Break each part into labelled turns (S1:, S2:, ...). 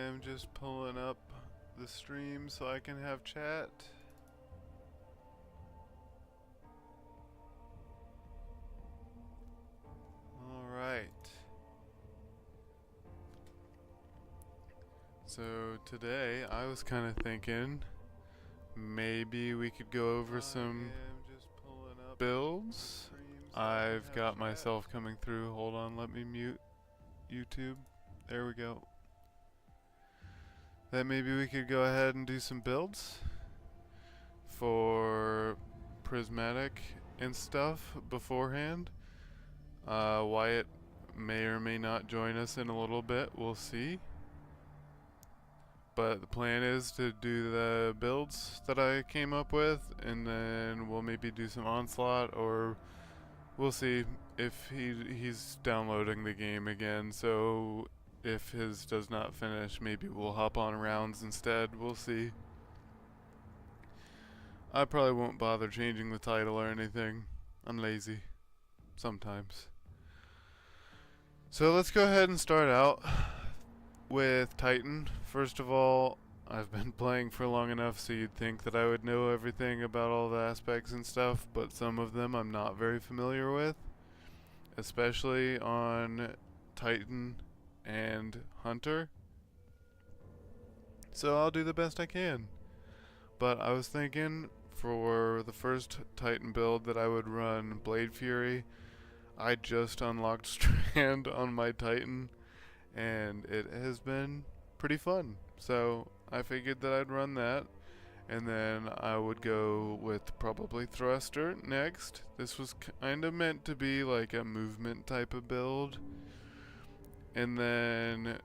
S1: am just pulling up the stream so I can have chat. Alright. So today I was kind of thinking maybe we could go over some builds. I've got myself coming through. Hold on, let me mute YouTube. There we go. That maybe we could go ahead and do some builds for Prismatic and stuff beforehand. Wyatt may or may not join us in a little bit. We'll see. But the plan is to do the builds that I came up with, and then we'll maybe do some Onslaught, or we'll see if he's downloading the game again. So if his does not finish, maybe we'll hop on rounds instead. We'll see. I probably won't bother changing the title or anything. I'm lazy. Sometimes. So let's go ahead and start out with Titan. First of all, I've been playing for long enough so you'd think that I would know everything about all the aspects and stuff, but some of them I'm not very familiar with, especially on Titan and Hunter. So I'll do the best I can. But I was thinking for the first Titan build that I would run Blade Fury. I just unlocked Strand on my Titan, and it has been pretty fun. So I figured that I'd run that, and then I would go with probably Thruster next. This was kind of meant to be like a movement type of build. And then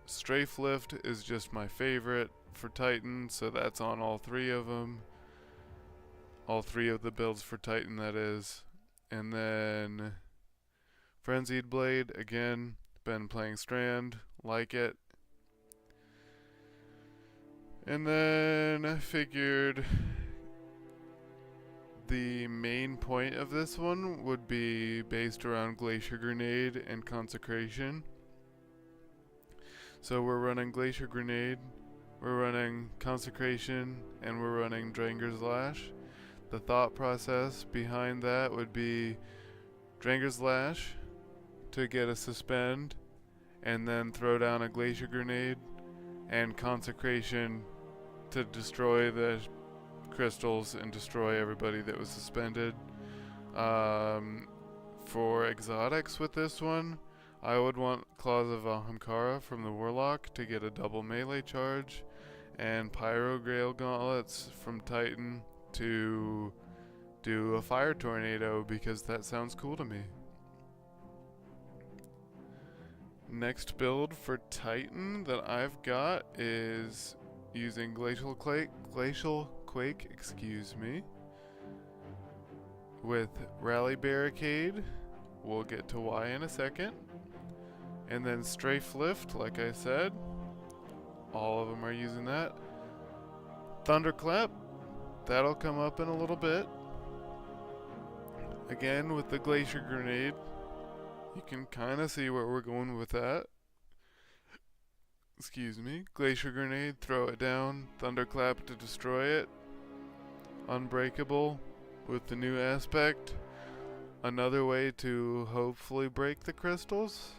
S1: Strafe Lift is just my favorite for Titan, so that's on all three of them. All three of the builds for Titan, that is. And then Frenzied Blade, again, been playing Strand, like it. And then I figured the main point of this one would be based around Glacier Grenade and Consecration. So we're running Glacier Grenade, we're running Consecration, and we're running Dranger's Lash. The thought process behind that would be Dranger's Lash to get a suspend, and then throw down a Glacier Grenade, and Consecration to destroy the crystals and destroy everybody that was suspended. For exotics with this one, I would want Claws of Ahamkara from the Warlock to get a double melee charge, and Pyro Grail Gauntlets from Titan to do a Fire Tornado, because that sounds cool to me. Next build for Titan that I've got is using Glacial Quake, excuse me, with Rally Barricade. We'll get to why in a second. And then Strafe Lift, like I said. All of them are using that. Thunderclap, that'll come up in a little bit. Again with the Glacier Grenade. You can kind of see where we're going with that. Excuse me. Glacier Grenade, throw it down. Thunderclap to destroy it. Unbreakable with the new aspect. Another way to hopefully break the crystals,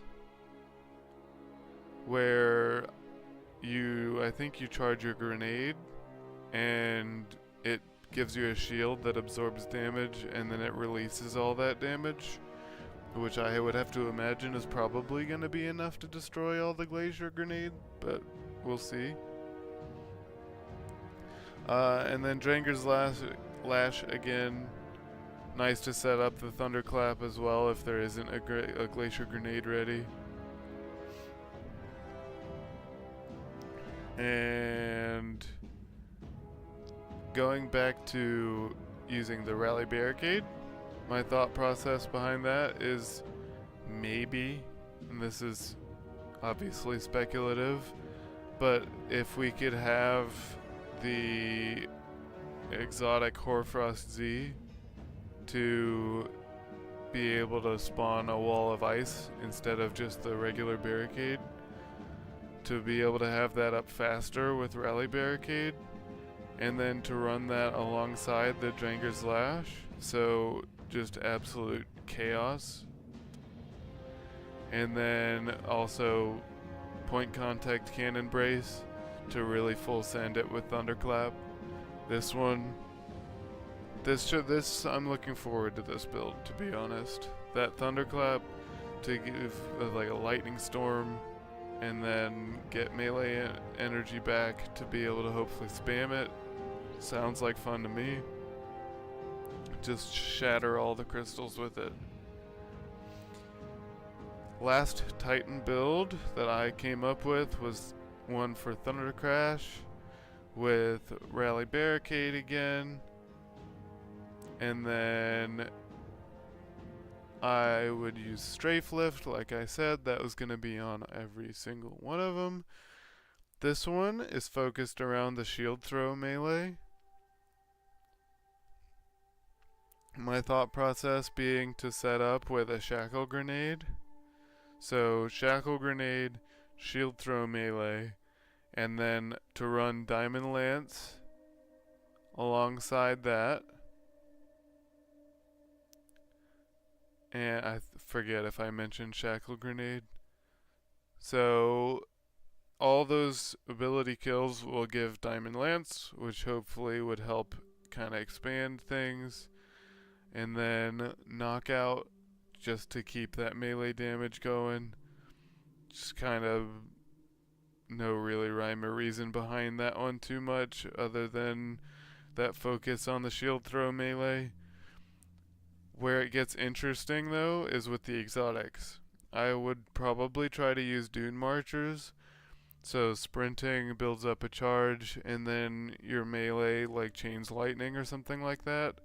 S1: where I think you charge your grenade and it gives you a shield that absorbs damage, and then it releases all that damage, which I would have to imagine is probably going to be enough to destroy all the Glacier Grenade, but we'll see. And then Dranger's Lash again. Nice to set up the Thunderclap as well if there isn't a Glacier Grenade ready. And going back to using the Rally Barricade, my thought process behind that is maybe, and this is obviously speculative, but if we could have the exotic Hoarfrost Z to be able to spawn a wall of ice instead of just the regular barricade, to be able to have that up faster with Rally Barricade, and then to run that alongside the Dranger's Lash, so just absolute chaos. And then also point contact cannon brace to really full send it with Thunderclap. This one, this I'm looking forward to this build, to be honest. That Thunderclap to give like a lightning storm, and then get melee energy back to be able to hopefully spam it. Sounds like fun to me. Just shatter all the crystals with it. Last Titan build that I came up with was one for Thunder Crash with Rally Barricade again, and then I would use Strafe Lift. Like I said, that was going to be on every single one of them. This one is focused around the shield throw melee. My thought process being to set up with a Shackle Grenade. So Shackle Grenade, shield throw melee, and then to run Diamond Lance alongside that. And I forget if I mentioned Shackle Grenade. So all those ability kills will give Diamond Lance, which hopefully would help kind of expand things. And then Knockout, just to keep that melee damage going. Just kind of no really rhyme or reason behind that one too much, other than that focus on the shield throw melee. Where it gets interesting though is with the exotics. I would probably try to use Dune Marchers. So sprinting builds up a charge, and then your melee like chains lightning or something like that.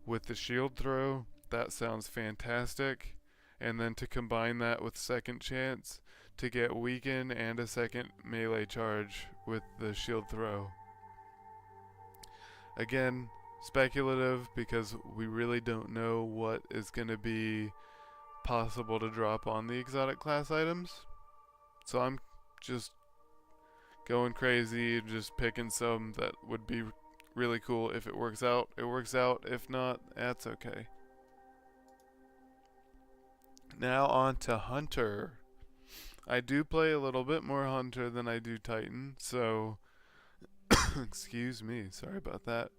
S1: With the shield throw, that sounds fantastic. And then to combine that with second chance to get weaken and a second melee charge with the shield throw. Again, speculative because we really don't know what is going to be possible to drop on the exotic class items. So I'm just going crazy, just picking some that would be really cool. If it works out, it works out. If not, that's okay. Now on to Hunter. I do play a little bit more Hunter than I do Titan, so excuse me, sorry about that.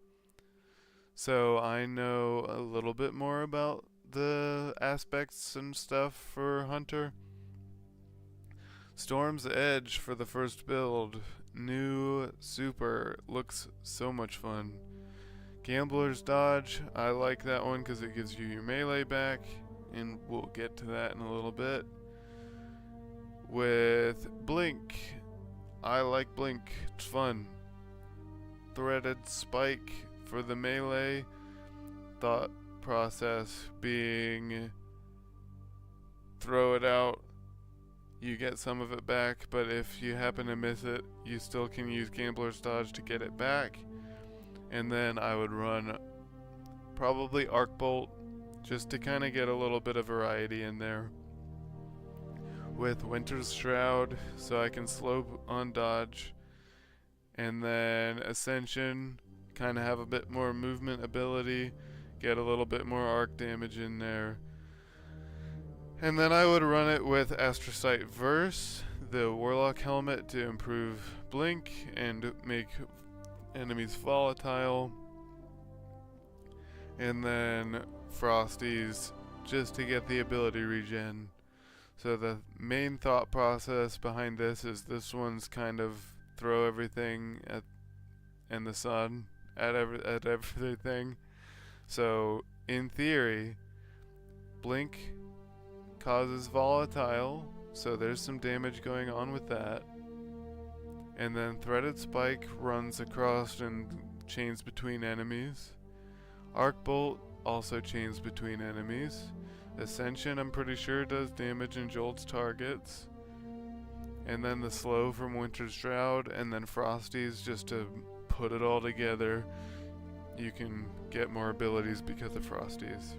S1: So I know a little bit more about the aspects and stuff for Hunter. Storm's Edge for the first build. New super. Looks so much fun. Gambler's Dodge. I like that one because it gives you your melee back, and we'll get to that in a little bit. With Blink. I like Blink. It's fun. Threaded Spike for the melee. Thought process being throw it out, you get some of it back, but if you happen to miss it, you still can use Gambler's Dodge to get it back. And then I would run probably Arc Bolt just to kind of get a little bit of variety in there. With Winter's Shroud, so I can slow on dodge. And then Ascension, kind of have a bit more movement ability, get a little bit more arc damage in there. And then I would run it with Astrocyte Verse, the Warlock Helmet to improve Blink and make enemies volatile. And then Frosties just to get the ability regen. So the main thought process behind this is this one's kind of throw everything in the sun at everything. So in theory, Blink causes volatile, so there's some damage going on with that. And then Threaded Spike runs across and chains between enemies. Arc Bolt also chains between enemies. Ascension, I'm pretty sure, does damage and jolts targets. And then the slow from Winter's Shroud, and then Frosties just to put it all together. You can get more abilities because of Frosties.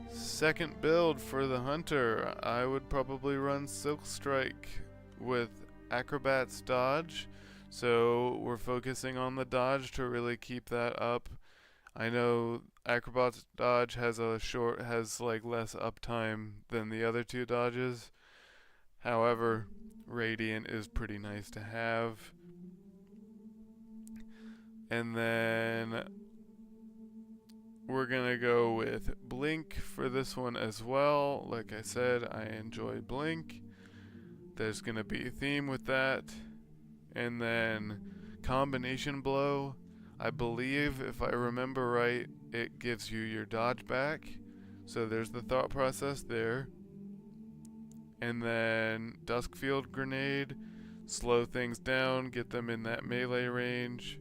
S1: Second build for the Hunter, I would probably run Silk Strike with Acrobat's Dodge. So we're focusing on the dodge to really keep that up. I know Acrobat's Dodge has like less uptime than the other two dodges. However, Radiant is pretty nice to have. And then we're gonna go with Blink for this one as well. Like I said, I enjoy Blink. There's gonna be a theme with that. And then Combination Blow. I believe, if I remember right, it gives you your dodge back. So there's the thought process there. And then Duskfield Grenade. Slow things down, get them in that melee range.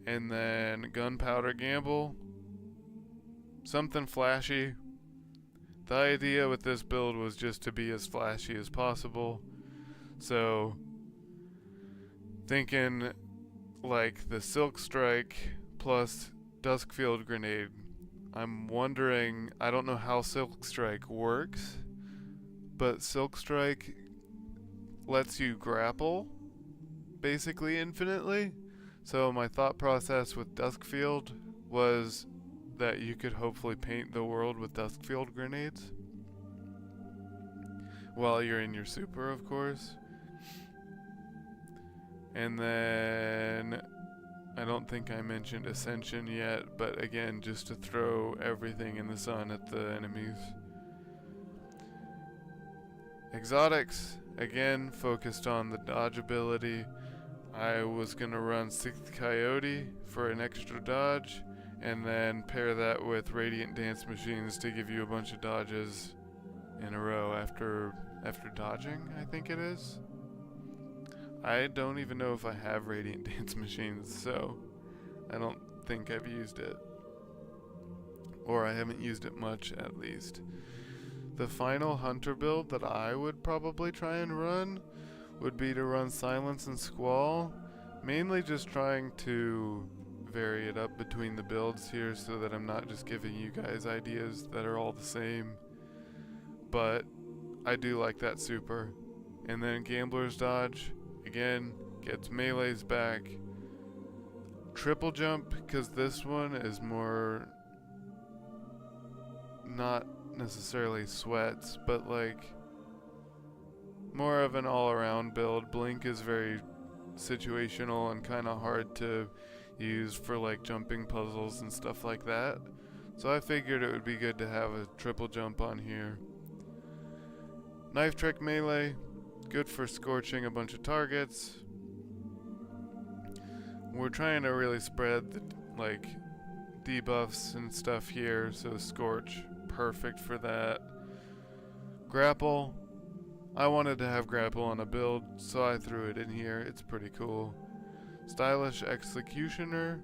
S1: And then Gunpowder Gamble. Something flashy. The idea with this build was just to be as flashy as possible. So, thinking like the Silk Strike plus Duskfield Grenade. I'm wondering, I don't know how Silk Strike works, but Silk Strike lets you grapple basically infinitely. So my thought process with Duskfield was that you could hopefully paint the world with Duskfield grenades while you're in your super, of course. And then I don't think I mentioned Ascension yet, but again, just to throw everything in the sun at the enemies. Exotics, again, focused on the dodge ability. I was going to run 6th Coyote for an extra dodge, and then pair that with Radiant Dance Machines to give you a bunch of dodges in a row after dodging, I think it is. I don't even know if I have Radiant Dance Machines, so I don't think I've used it. Or I haven't used it much, at least. The final Hunter build that I would probably try and run would be to run Silence and Squall. Mainly just trying to vary it up between the builds here so that I'm not just giving you guys ideas that are all the same. But I do like that super. And then Gambler's Dodge, again, gets melees back. Triple Jump, because this one is more, not necessarily sweats, but like more of an all-around build. Blink is very situational and kind of hard to use for like jumping puzzles and stuff like that. So I figured it would be good to have a triple jump on here. Knife Trick Melee, good for scorching a bunch of targets. We're trying to really spread the like debuffs and stuff here, so Scorch, perfect for that. Grapple, I wanted to have grapple on a build, so I threw it in here. It's pretty cool. Stylish Executioner,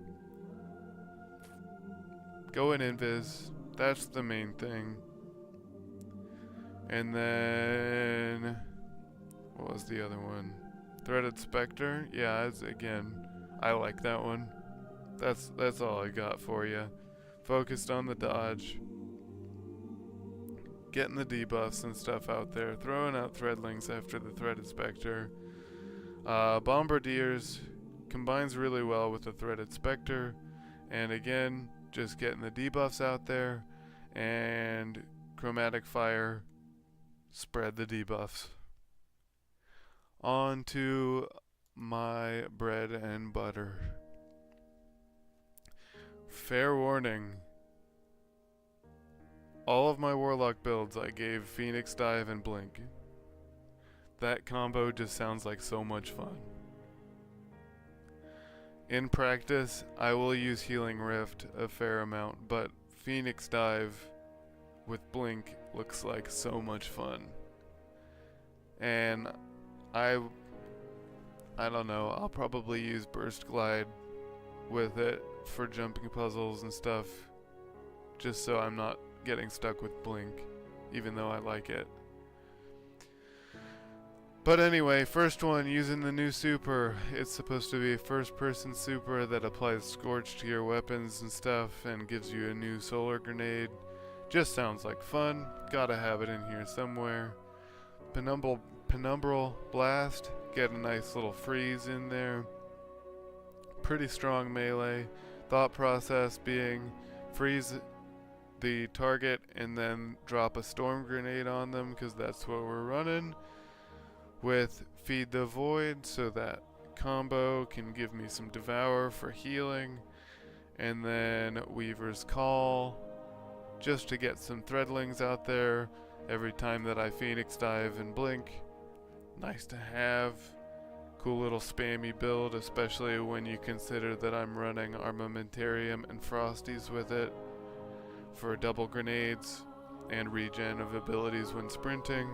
S1: go in Invis, that's the main thing. And then what was the other one? Threaded Spectre, yeah, again, I like that one. That's all I got for you. Focused on the dodge, getting the debuffs and stuff out there, throwing out Threadlings after the Threaded Spectre. Bombardiers combines really well with the Threaded Spectre, and again, just getting the debuffs out there, and Chromatic Fire, spread the debuffs. On to my bread and butter. Fair warning, all of my Warlock builds I gave Phoenix Dive and Blink. That combo just sounds like so much fun. In practice, I will use Healing Rift a fair amount, but Phoenix Dive with Blink looks like so much fun. And I don't know, I'll probably use Burst Glide with it for jumping puzzles and stuff, just so I'm not getting stuck with Blink, even though I like it. But anyway, first one, using the new super. It's supposed to be a first-person super that applies Scorch to your weapons and stuff and gives you a new solar grenade. Just sounds like fun. Gotta have it in here somewhere. Penumbral Blast. Get a nice little freeze in there. Pretty strong melee. Thought process being freeze the target and then drop a storm grenade on them, because that's what we're running. With Feed the Void, so that combo can give me some Devour for healing. And then Weaver's Call, just to get some threadlings out there every time that I Phoenix Dive and Blink. Nice to have. Cool little spammy build, especially when you consider that I'm running Armamentarium and Frosties with it for double grenades and regen of abilities when sprinting.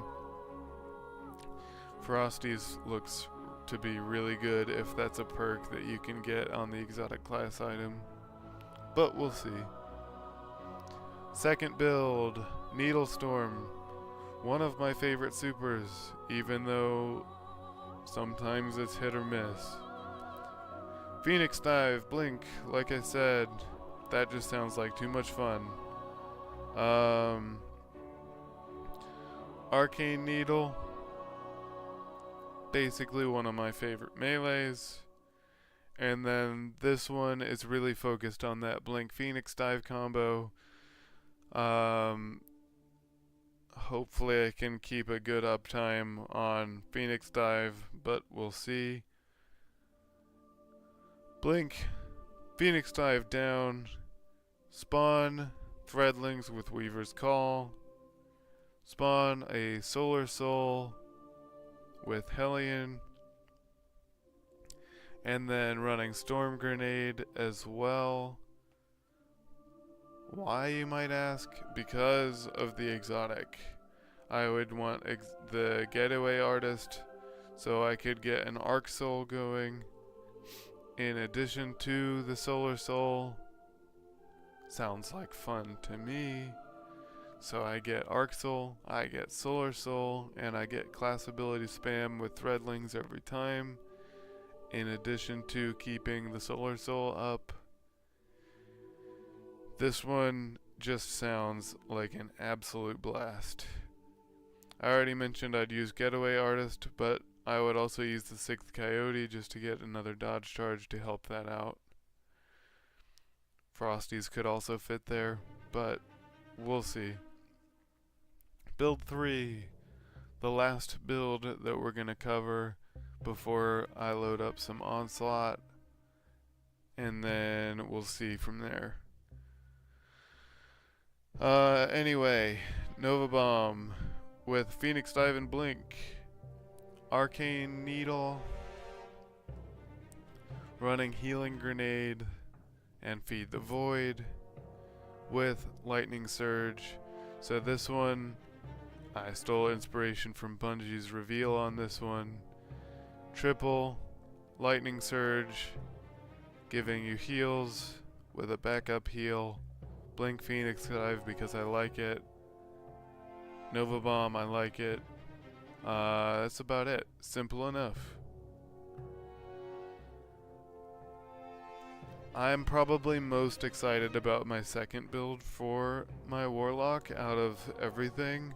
S1: Frosties looks to be really good if that's a perk that you can get on the exotic class item, but we'll see. Second build, Needle Storm. One of my favorite supers, even though sometimes it's hit or miss. Phoenix Dive, Blink, like I said, that just sounds like too much fun. Arcane Needle, basically one of my favorite melees. And then this one is really focused on that Blink Phoenix Dive combo. Hopefully I can keep a good uptime on Phoenix Dive, but we'll see. Blink, Phoenix Dive down, spawn Threadlings with Weaver's Call, spawn a Solar Soul with Hellion, and then running Storm Grenade as well. Why, you might ask? Because of the exotic. I would want the Getaway Artist so I could get an Arc Soul going in addition to the Solar Soul. Sounds like fun to me. So I get Arc Soul, I get Solar Soul, and I get class ability spam with Threadlings every time, in addition to keeping the Solar Soul up. This one just sounds like an absolute blast. I already mentioned I'd use Getaway Artist, but I would also use the 6th Coyote just to get another dodge charge to help that out. Frosties could also fit there, but we'll see. Build 3, the last build that we're going to cover before I load up some Onslaught, and then we'll see from there. Anyway, Nova Bomb with Phoenix Dive and Blink, Arcane Needle, running Healing Grenade, and Feed the Void with Lightning Surge. So this one, I stole inspiration from Bungie's reveal on this one. Triple Lightning Surge, giving you heals with a backup heal. Blink Phoenix Dive because I like it. Nova Bomb, I like it. That's about it. Simple enough. I'm probably most excited about my second build for my Warlock out of everything,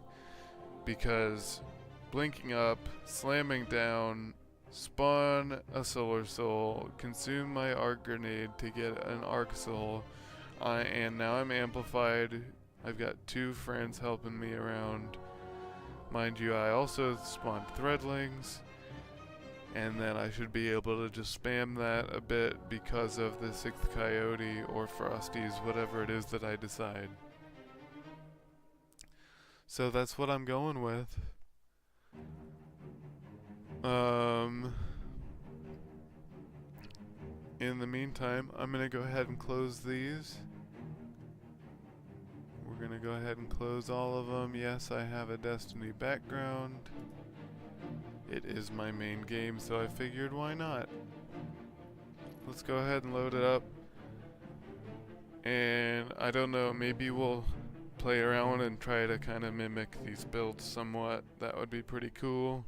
S1: because blinking up, slamming down, spawn a Solar Soul, consume my Arc Grenade to get an Arc Soul, and now I'm amplified. I've got 2 friends helping me around. Mind you, I also spawned Threadlings, and then I should be able to just spam that a bit because of the 6th Coyote or Frosties, whatever it is that I decide. So that's what I'm going with. In the meantime, I'm going to go ahead and close these. We're going to go ahead and close all of them. Yes, I have a Destiny background. It is my main game, so I figured why not. Let's go ahead and load it up. And I don't know, maybe we'll play around and try to kind of mimic these builds somewhat. That would be pretty cool.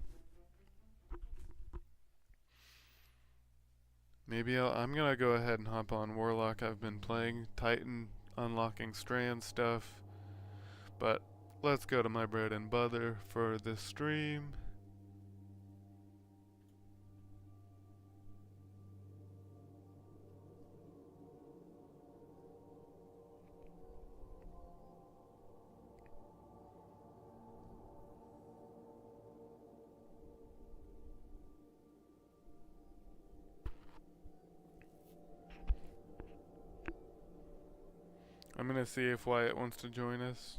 S1: Maybe I'm gonna go ahead and hop on Warlock. I've been playing Titan, unlocking strand stuff. But let's go to my bread and butter for this stream. I'm gonna see if Wyatt wants to join us.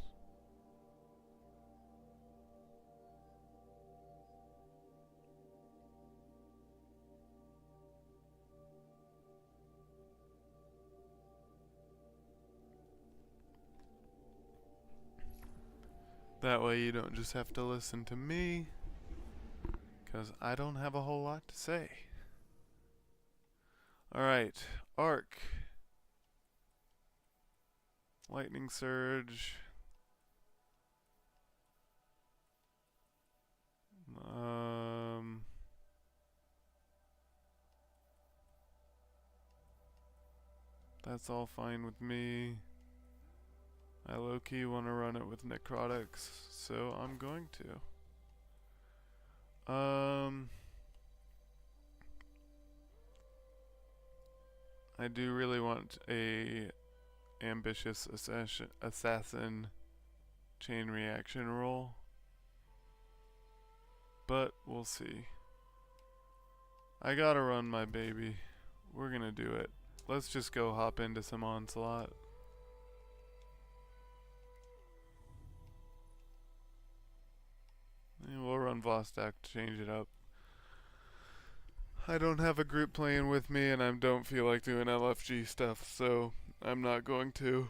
S1: That way you don't just have to listen to me, 'cause I don't have a whole lot to say. Alright, Arc. Lightning Surge. That's all fine with me. I low-key want to run it with necrotics, so I'm going to. I do really want a ambitious assassin chain reaction roll, but we'll see. I gotta run my baby. We're gonna do it. Let's just go hop into some Onslaught. And we'll run Vostok to change it up. I don't have a group playing with me, and I don't feel like doing LFG stuff, so I'm not going to.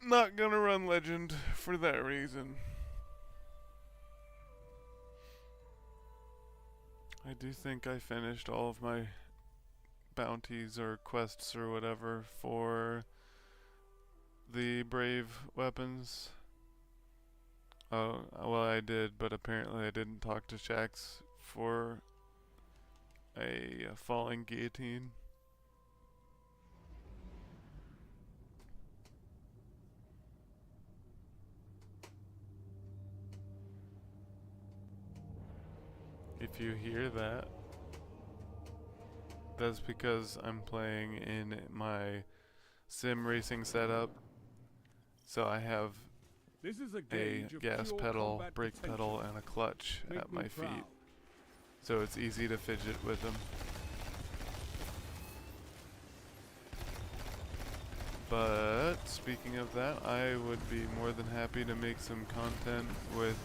S1: Not gonna run Legend for that reason. I do think I finished all of my bounties or quests or whatever for the brave weapons. Oh, well, I did, but apparently I didn't talk to Shax for a falling guillotine. If you hear that, that's because I'm playing in my sim racing setup. So I have a gas pedal, brake pedal, and a clutch at my feet. So it's easy to fidget with them. But speaking of that, I would be more than happy to make some content with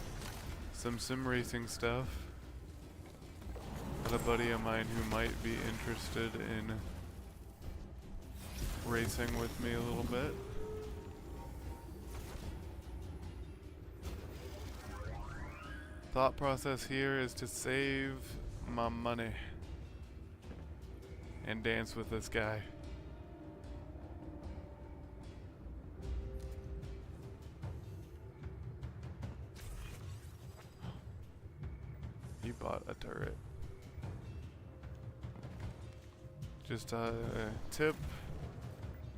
S1: some sim racing stuff. Got a buddy of mine who might be interested in racing with me a little bit. Thought process here is to save my money and dance with this guy. He bought a turret. Just a tip,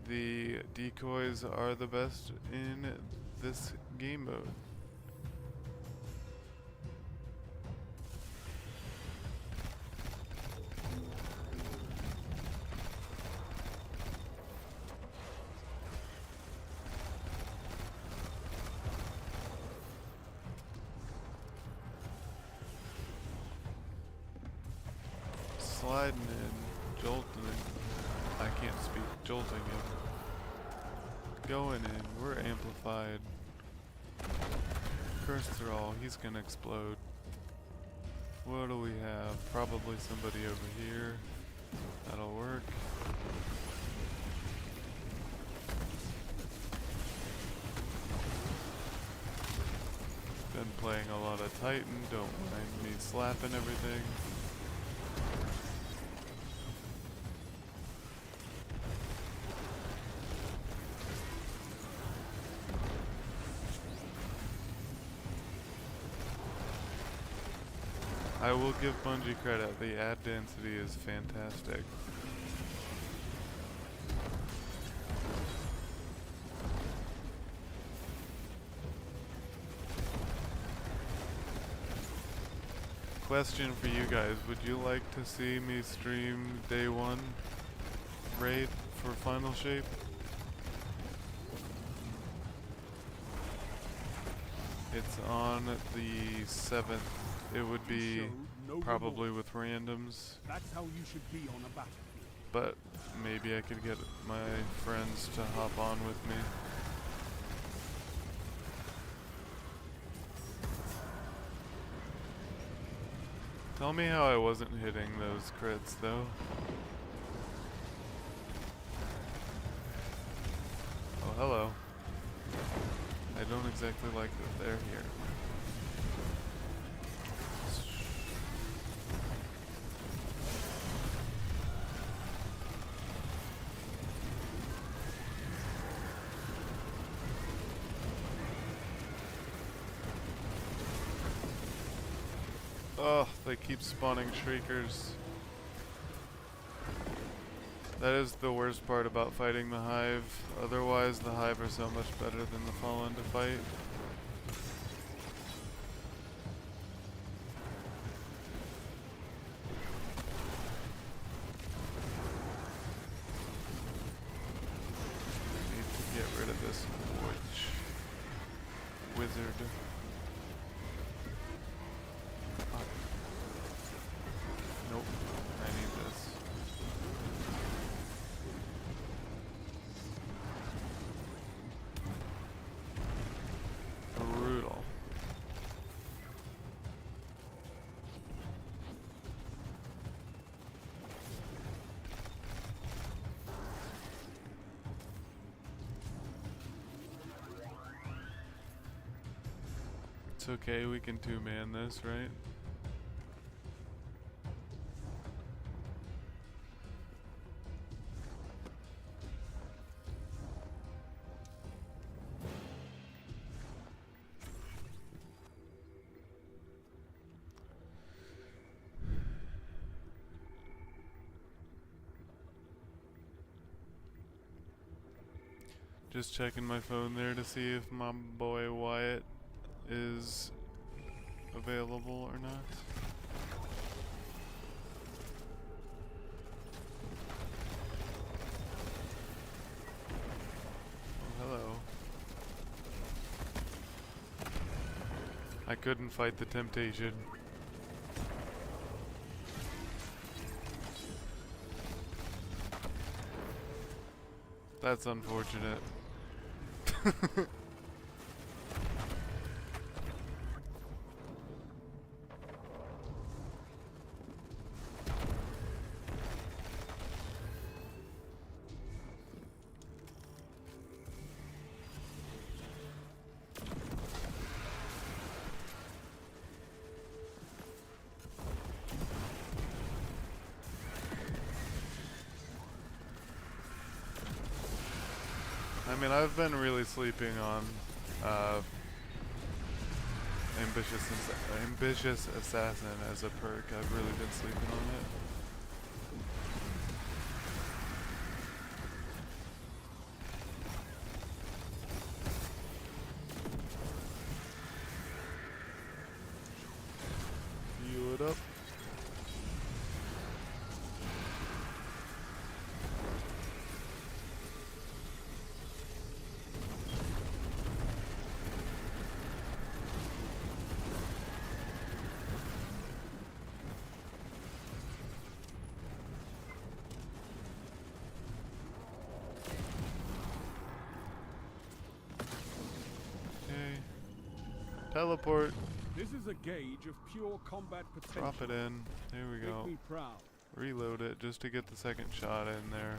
S1: the decoys are the best in this game mode. Sliding in, jolting in. I can't speak. Jolting in. Going in. We're amplified. Curse Thrall. He's gonna explode. What do we have? Probably somebody over here. That'll work. Been playing a lot of Titan. Don't mind me slapping everything. I will give Bungie credit, the ad density is fantastic. question for you guys. Would you like to see me stream day 1 raid for Final Shape? It's on the 7th. It would be probably with randoms.
S2: That's how you should be on a battlefield.
S1: But maybe I could get my friends to hop on with me. Tell me how I wasn't hitting those crits though. Oh, hello. I don't exactly like that they're here. Oh, they keep spawning shriekers. That is the worst part about fighting the Hive. Otherwise, the Hive are so much better than the Fallen to fight. I need to get rid of this wizard. Nope, I need this. Brutal. It's okay, we can two-man this, right? Just checking my phone there to see if my boy Wyatt is available or not. Oh, hello. I couldn't fight the temptation. That's unfortunate. I mean, I've been really sleeping on Ambitious Assassin as a perk. I've really been sleeping on it. Heal it up. Teleport.
S2: This is a gauge of pure combat potential.
S1: Drop it in. There we go.
S2: Make me proud.
S1: Reload it just to get the second shot in there.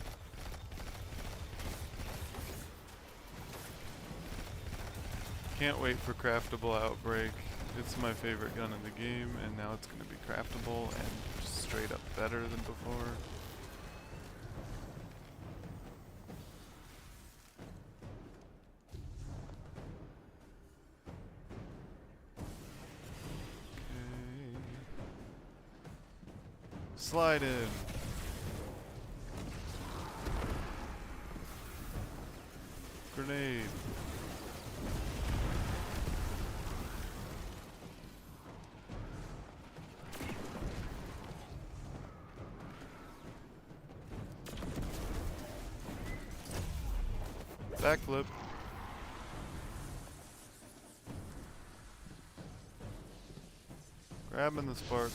S1: Can't wait for Craftable Outbreak. It's my favorite gun in the game, and now it's going to be craftable and just straight up better than before. Slide in. Grenade. Backflip. Grabbing the spark.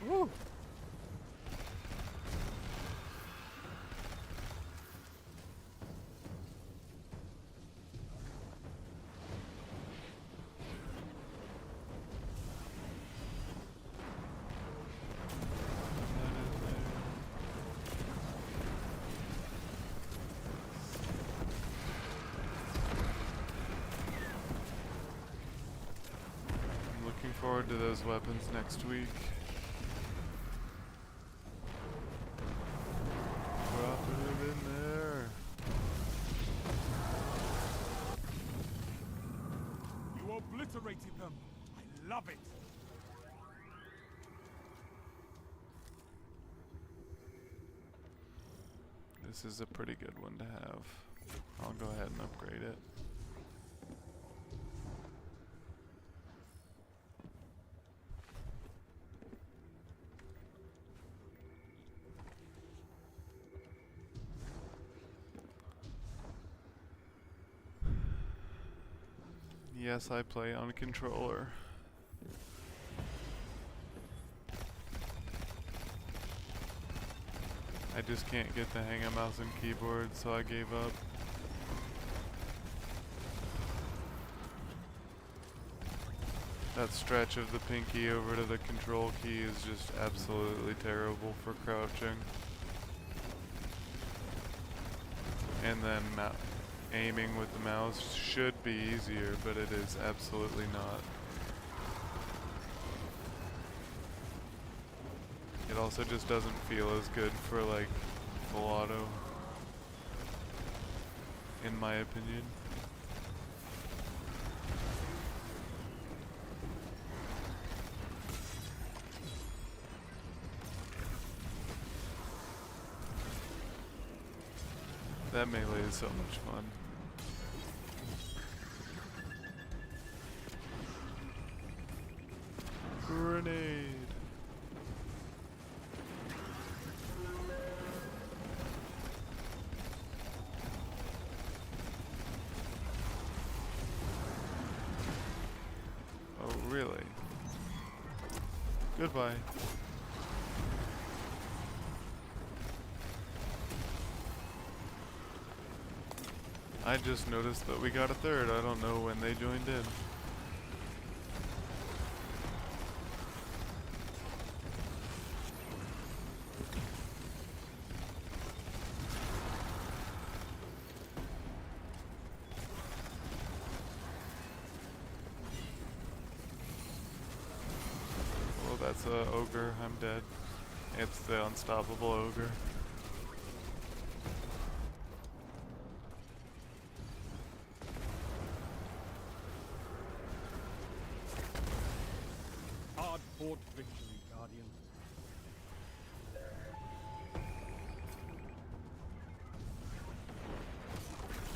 S1: Woo! Looking forward to those weapons next week. Drop it in there.
S2: You obliterated them. I love it.
S1: This is a pretty good one to have. I'll go ahead and upgrade it. Yes, I play on a controller. I just can't get the hang of mouse and keyboard, so I gave up. That stretch of the pinky over to the control key is just absolutely terrible for crouching. And then aiming with the mouse should be easier, but it is absolutely not. It also just doesn't feel as good for like full auto, in my opinion. That melee is so much fun. Grenade. Oh, really? Goodbye. I just noticed that we got a third. I don't know when they joined in. Well, that's a ogre. I'm dead. It's the unstoppable ogre.
S2: Hard-fought victory, Guardian.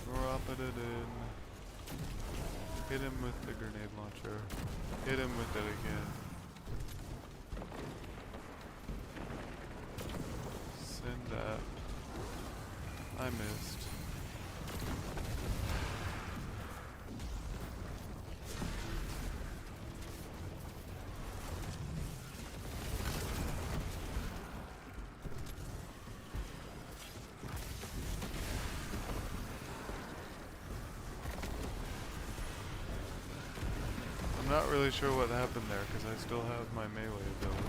S1: Drop it in. Hit him with the grenade launcher. Hit him with it again. Send that. I missed. I'm not really sure what happened there because I still have my melee ability.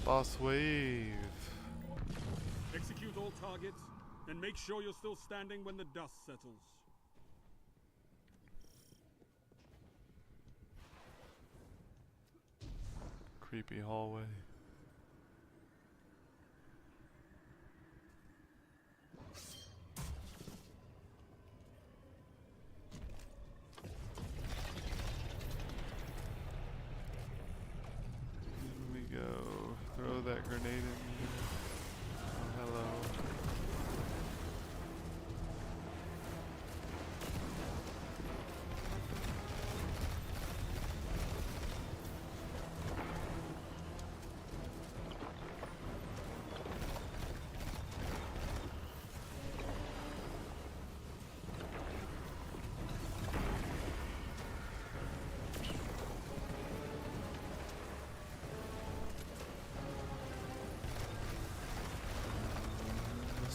S1: Boss wave.
S2: Execute all targets, and make sure you're still standing when the dust settles.
S1: Creepy hallway. In we go. Throw that grenade in here.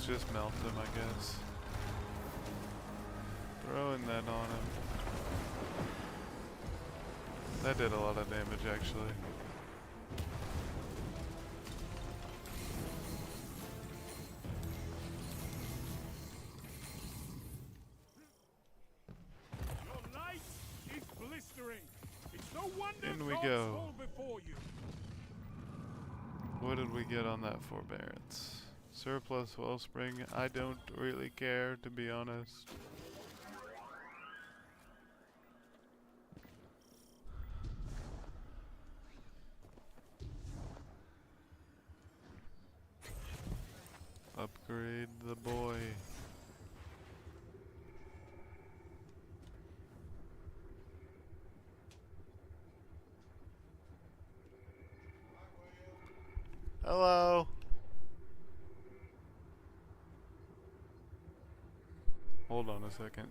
S1: let's just melt him, I guess. Throwing that on him. That did a lot of damage, actually.
S2: Your light is blistering. It's no wonder
S1: In we
S2: gods
S1: go.
S2: fall before you.
S1: What did we get on that forbearance? Surplus wellspring. I don't really care, to be honest. Upgrade the boy. Hello. Hold on a second.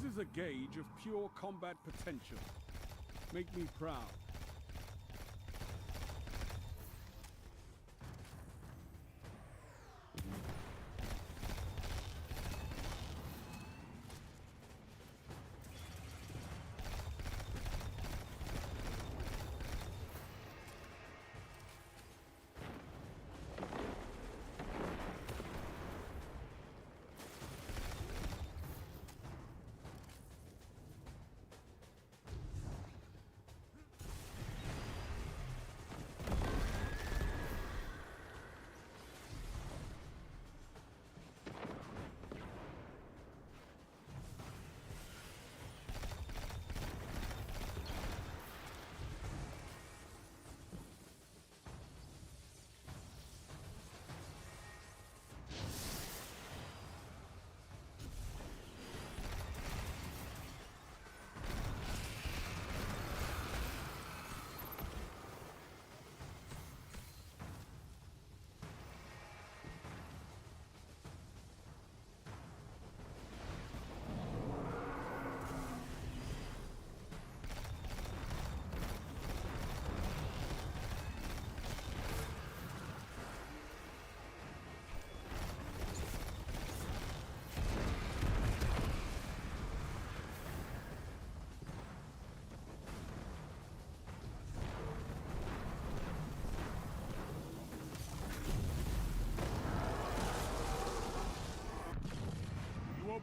S2: is a gauge of pure combat potential. Make me proud.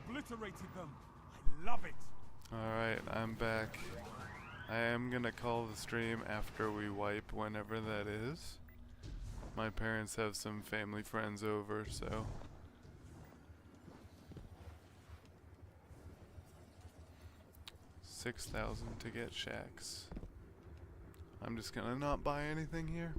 S2: Obliterated them. I love it.
S1: Alright, I'm back. I am gonna call the stream after we wipe, whenever that is. My parents have some family friends over, so. $6,000 to get shacks. I'm just gonna not buy anything here.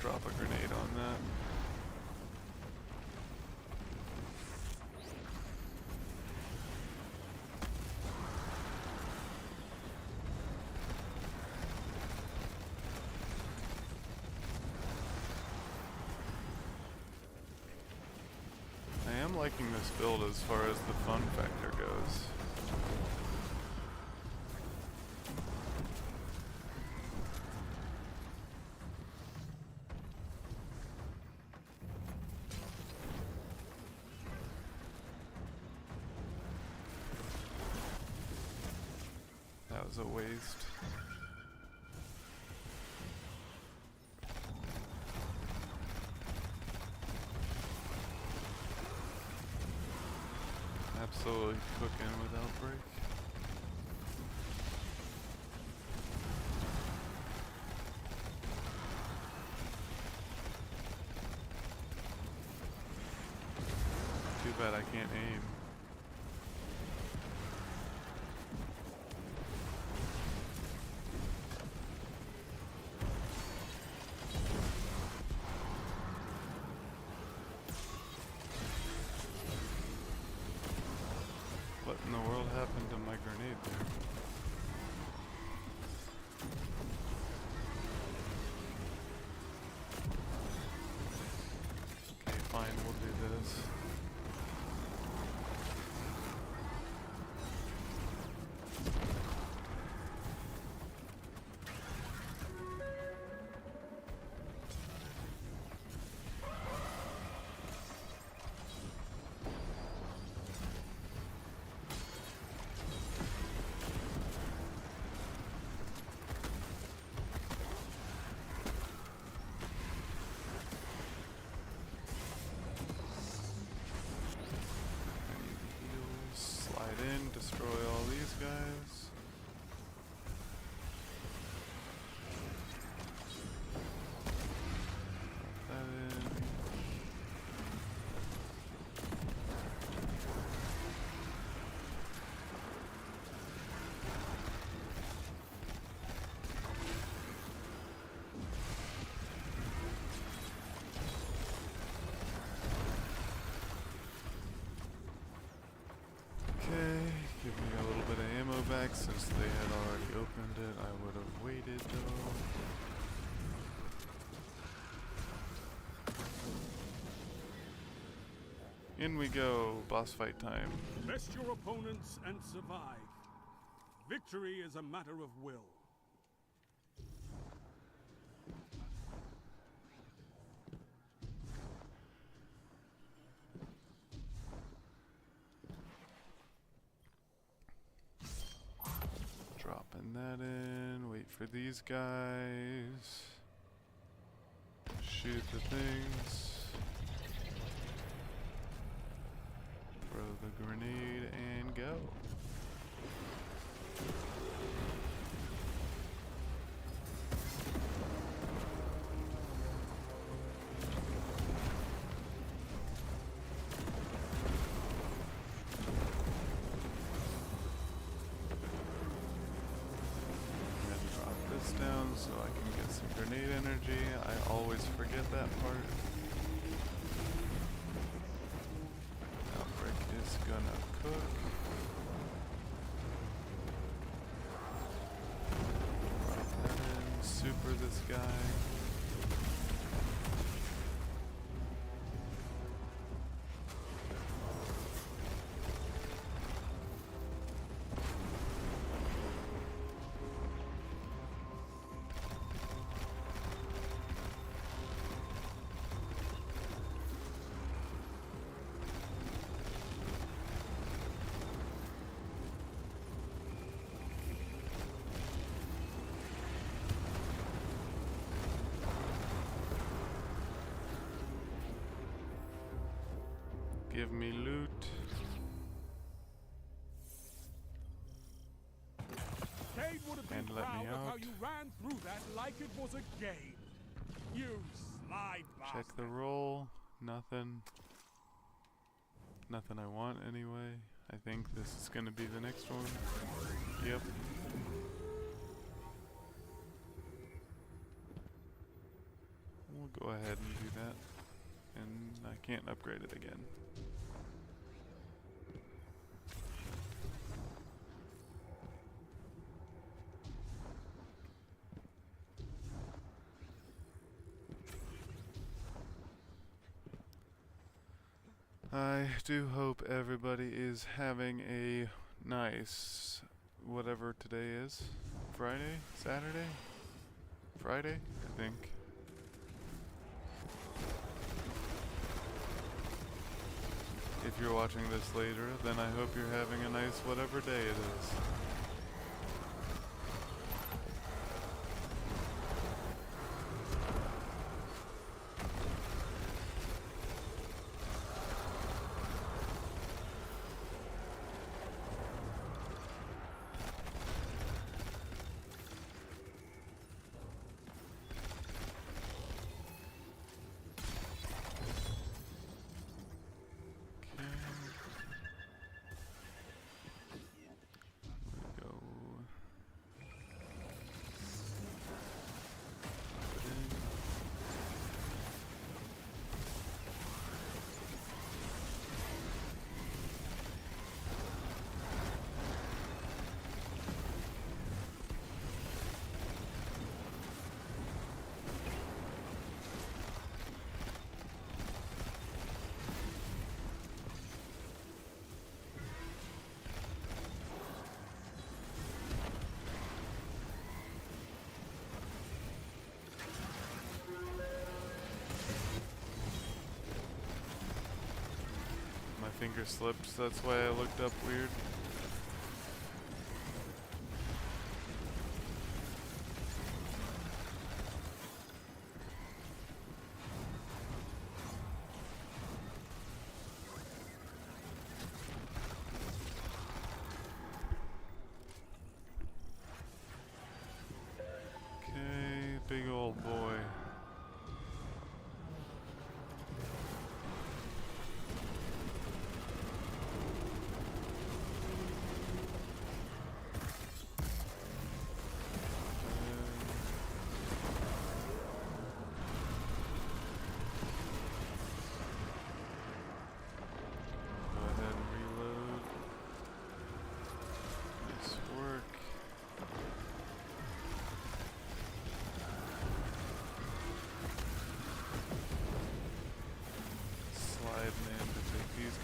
S1: Drop a grenade on that. I am liking this build as far as the fun factor goes. That was a waste. Absolutely cooking with Outbreak. Too bad I can't aim. What in the world happened to my grenade there? Okay, fine, we'll do this. since they had already opened it, I would have waited though. In we go, boss fight time.
S2: Best your opponents and survive. Victory is a matter of will.
S1: Dropping that in, wait for these guys. Shoot the things. Throw the grenade and go. Down so I can get some grenade energy. I always forget that part. Outbreak is gonna cook. Drop that in. Super this guy. Give me loot.
S2: Cade would have been
S1: And let
S2: proud
S1: me
S2: of how
S1: out.
S2: you ran through that like it was a game. You sly bastard.
S1: Check the roll. Nothing. Nothing I want anyway. I think this is gonna be the next one. Yep. We'll go ahead and do that. And I can't upgrade it again. I do hope everybody is having a nice, whatever today is. Friday? Saturday? Friday, I think. If you're watching this later, then I hope you're having a nice whatever day it is. Finger slipped, so that's why I looked up weird. Okay, big old boy.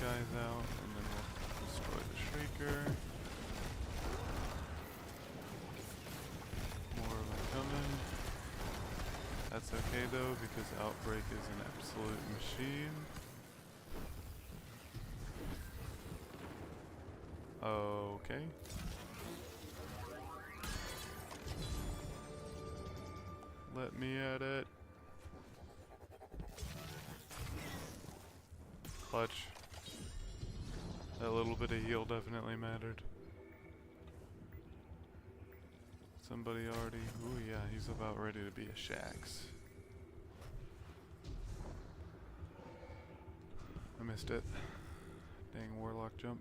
S1: guys out, and then we'll destroy the Shrieker. More of them coming. That's okay though, because Outbreak is an absolute machine. Okay. Let me at it. Clutch. That little bit of heal definitely mattered. Somebody already... Ooh yeah, he's about ready to be a Shax. I missed it. Dang Warlock jump.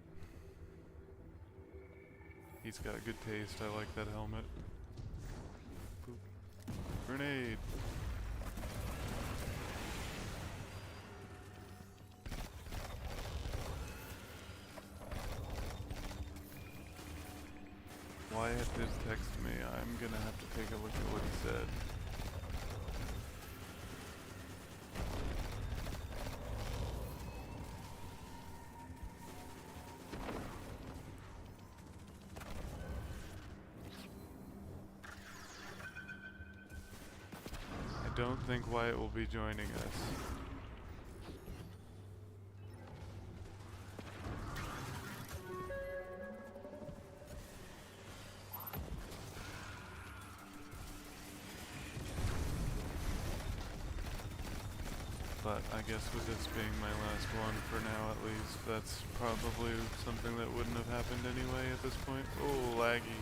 S1: He's got a good taste. I like that helmet. Boop. Grenade! Wyatt did text me. I'm gonna have to take a look at what he said. I don't think Wyatt will be joining us. But I guess with this being my last one for now at least, that's probably something that wouldn't have happened anyway at this point. Oh, laggy.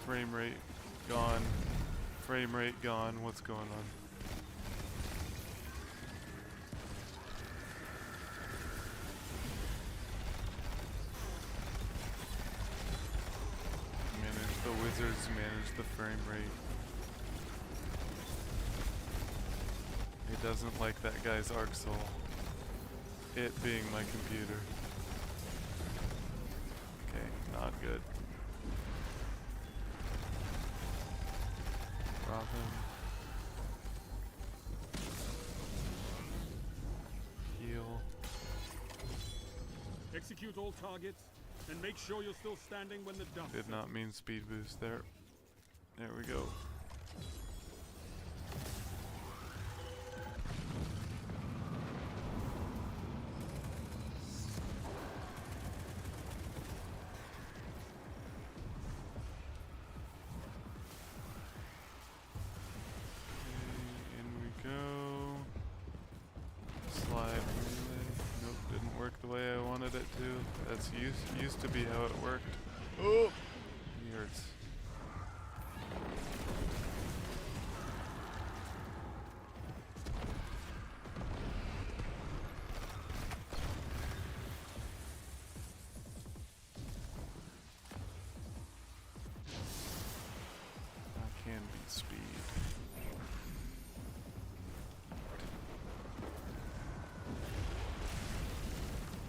S1: Frame rate gone. Frame rate gone. What's going on? The wizards manage the frame rate. He doesn't like that guy's Arc Soul. It being my computer. Okay, not good. Rob him. Heal.
S2: Execute all targets, and make sure you're still standing when the dust
S1: Did not mean speed boost there. There we go. Used to be how it worked. Oh! He hurts. I can beat speed.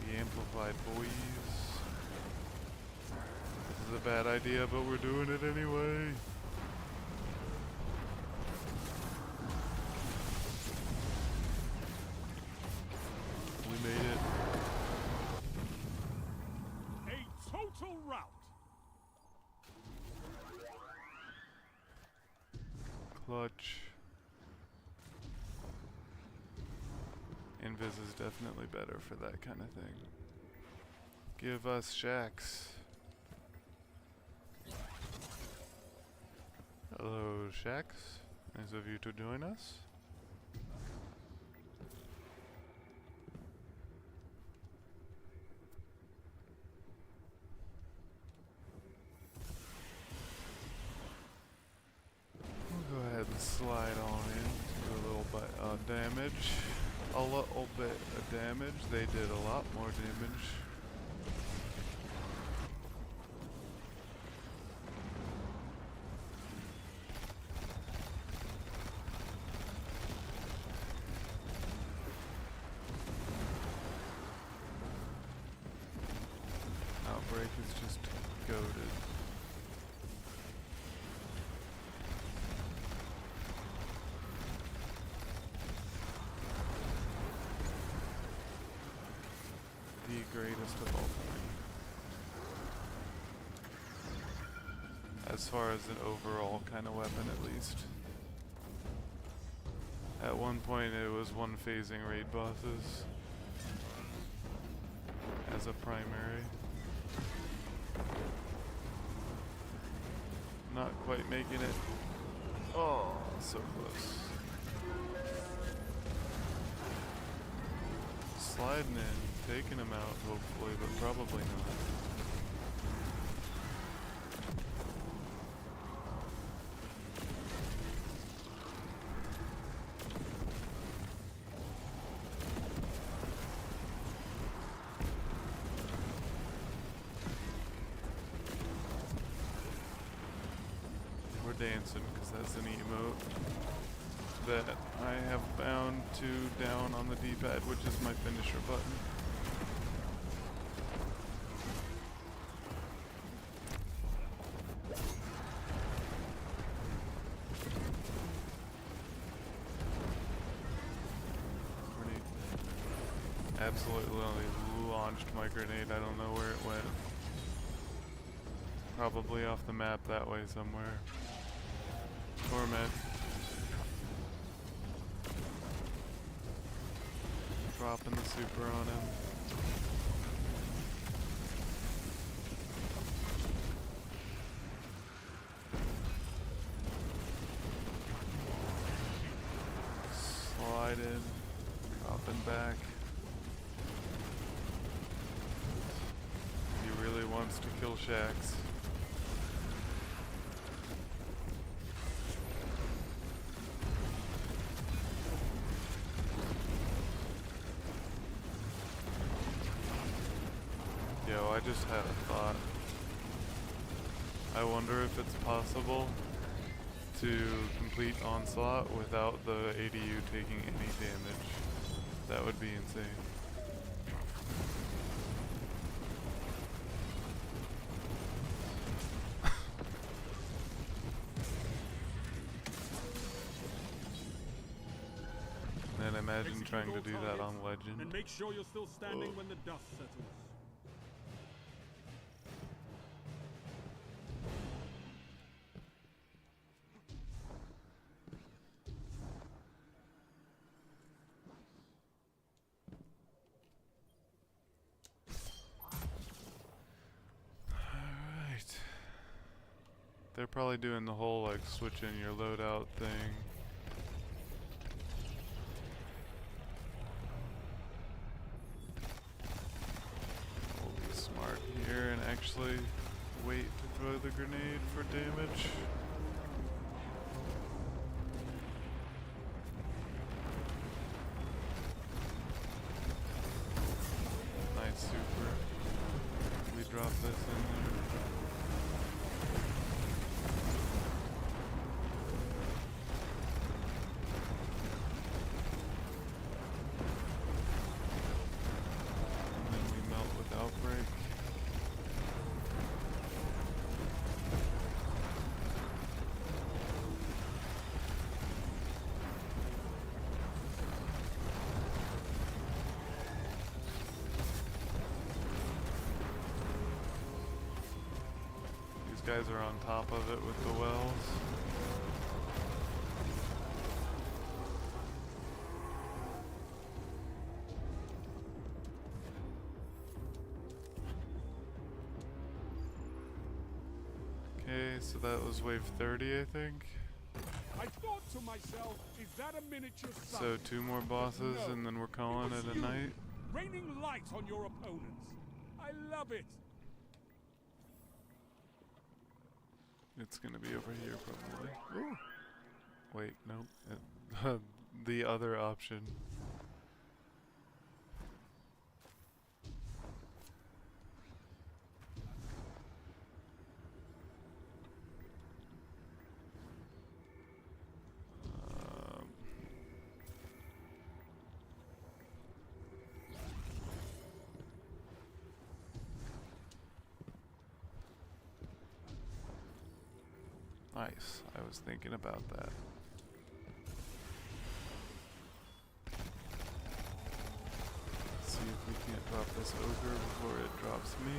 S1: The amplified boys. This is a bad idea, but we're doing it anyway. We made it.
S2: A total rout.
S1: Clutch. Invis is definitely better for that kind of thing. Give us Shax. Hello, Shax. Nice of you to join us. We'll go ahead and slide on in, do a little bit of damage. A little bit of damage. They did a lot more damage. Outbreak is just goated. greatest of all time. As far as an overall kind of weapon, at least. At one point, it was one phasing raid bosses as a primary. Not quite making it. Oh, so close. Sliding in, taking him out, hopefully, but probably not. We're dancing, because that's an emote that I have bound to down on the D-pad, which is my finisher button. Grenade. Absolutely launched my grenade. I don't know where it went. Probably off the map that way somewhere. Torment. Dropping the super on him. Slide in. Dropping back. He really wants to kill Shax. Yo, I just had a thought. I wonder if it's possible to complete Onslaught without the ADU taking any damage. That would be insane. And imagine trying to do that on Legend.
S2: And make sure you're still standing when the dust settles.
S1: Alright. They're probably doing the whole like switch in your loadout thing. We'll be smart here and actually wait to throw the grenade for damage. Nice super. We drop this in there. And then we melt with outbreak. These guys are on top of it with the wells. Okay, so that was wave 30, I think.
S2: I thought to myself, is that a miniature sun?
S1: So 2 more bosses
S2: No,
S1: and then we're calling
S2: was
S1: it a
S2: you,
S1: night.
S2: raining light on your opponents. I love it.
S1: It's gonna be over here probably. Ooh. Wait, nope. The other option. Nice. I was thinking about that. See if we can't drop this ogre before it drops me.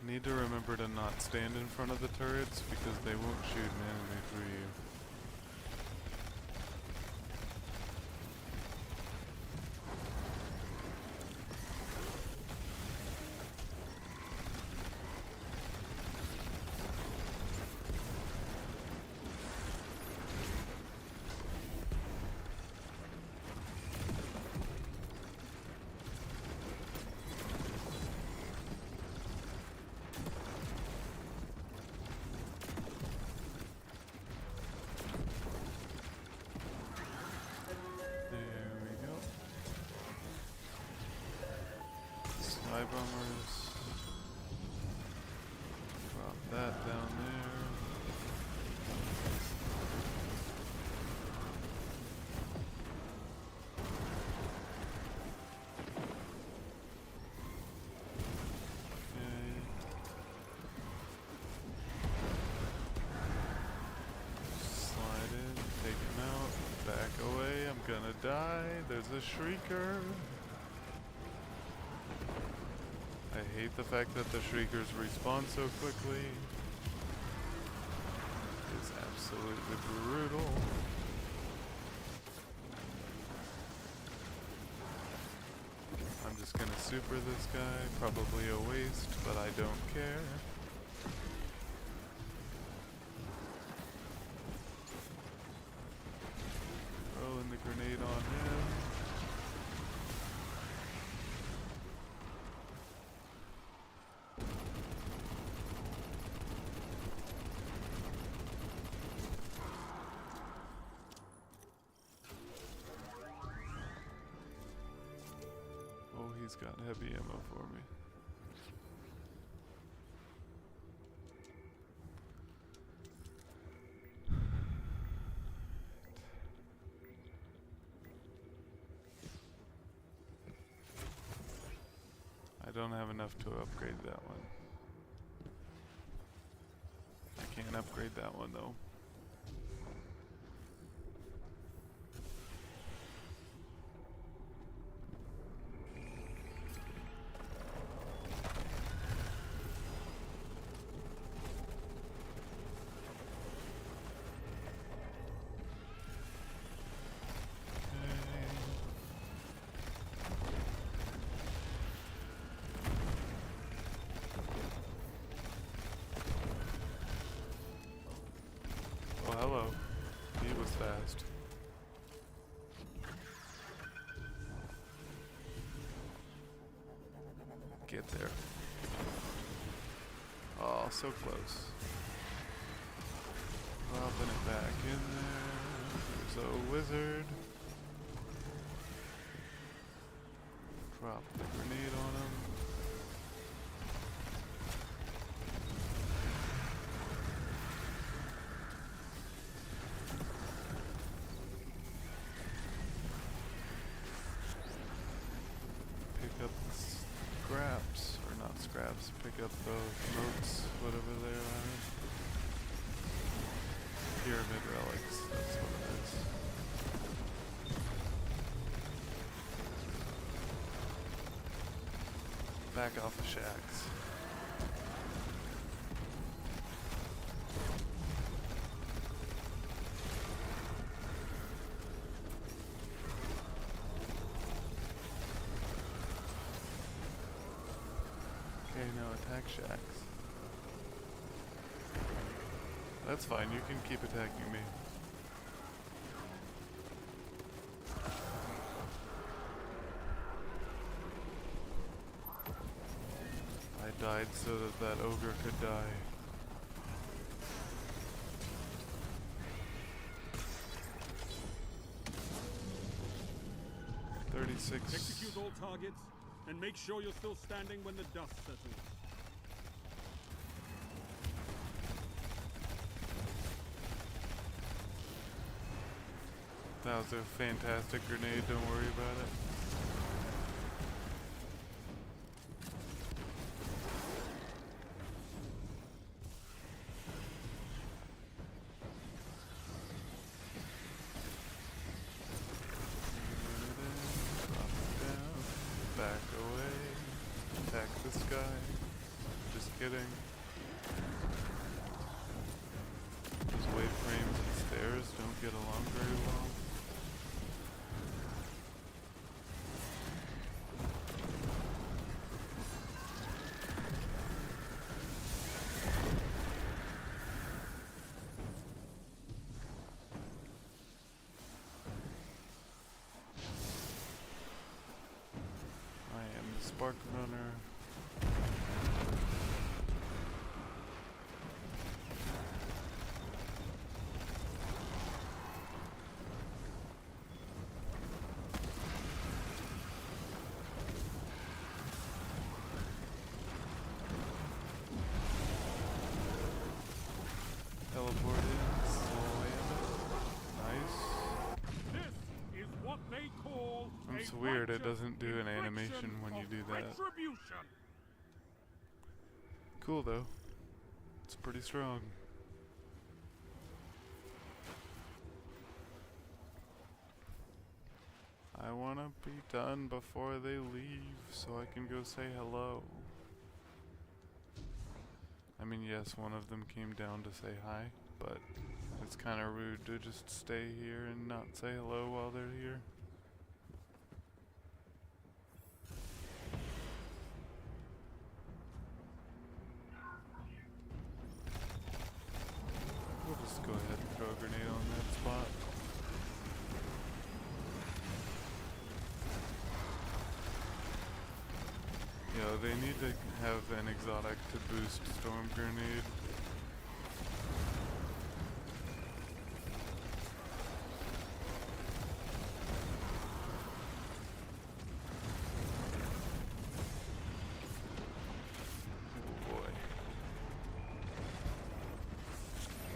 S1: Need to remember to not stand in front of the turrets because they won't shoot an enemy for you. Spy bombers. Drop that down there. Okay. Slide in, take him out, back away, I'm gonna die. There's a shrieker. I hate the fact that the shriekers respawn so quickly. It's absolutely brutal. I'm just gonna super this guy, probably a waste, but I don't care. Throwing the grenade on him. He's got heavy ammo for me. I don't have enough to upgrade that one. I can't upgrade that one though. Oh, hello. He was fast. Get there. Oh, so close. Dropping it back in there. There's a wizard. Drop the grenade on him. Pick up the scraps, or not scraps, pick up the motes, whatever they are. Pyramid relics, that's what it is. Back off the shacks. Okay, now attack shacks. That's fine, you can keep attacking me. died so that that ogre could die.
S2: Execute all targets, and make sure you're still standing when the dust settles.
S1: That was a fantastic grenade, don't worry about it. Back away. Attack this guy. Just kidding. Those wave frames and stairs don't get along very well. Spark runner. Teleport in, slam it. Nice.
S2: This is what they call
S1: It's weird, it doesn't do an animation when you do that. Cool though. It's pretty strong. I wanna be done before they leave so I can go say hello. I mean, yes, one of them came down to say hi, but it's kinda rude to just stay here and not say hello while they're here. We'll just go ahead and throw a grenade on that spot. Yeah, they need to have an exotic to boost Storm Grenade. Oh boy.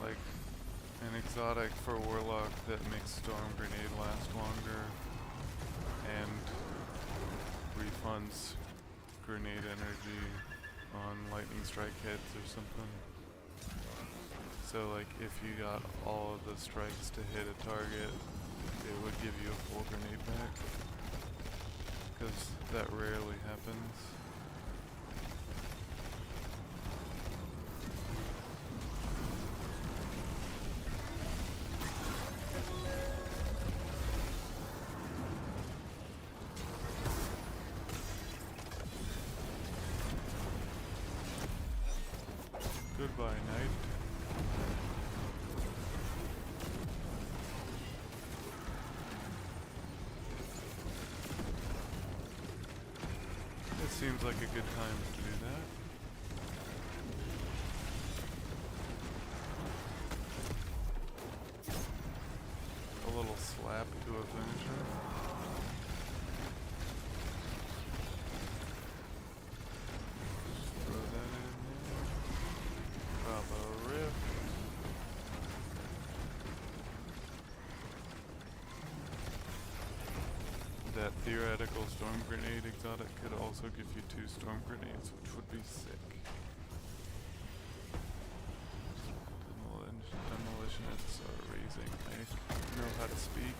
S1: Like an exotic for Warlock that makes Storm Grenade last longer and refunds grenade energy on lightning strike hits or something. So like if you got all of the strikes to hit a target, it would give you a full grenade back. Because that rarely happens. Goodbye, knight. It seems like a good time to do that. A little slap to a finisher. Throw that in there. Pop a rift. That theoretical storm grenade exotic could also give you 2 storm grenades, which would be sick. Demolitionists are raising. I know how to speak.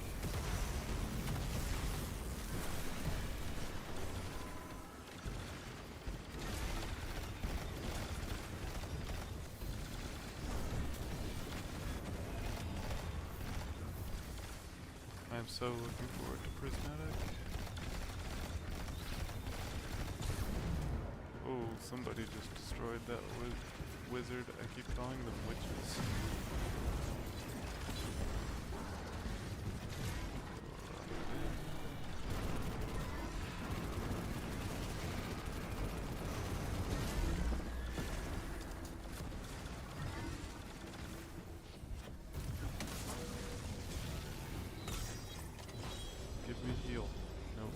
S1: I'm so looking forward to Prismatic. Oh, somebody just destroyed that wizard. I keep calling them witches.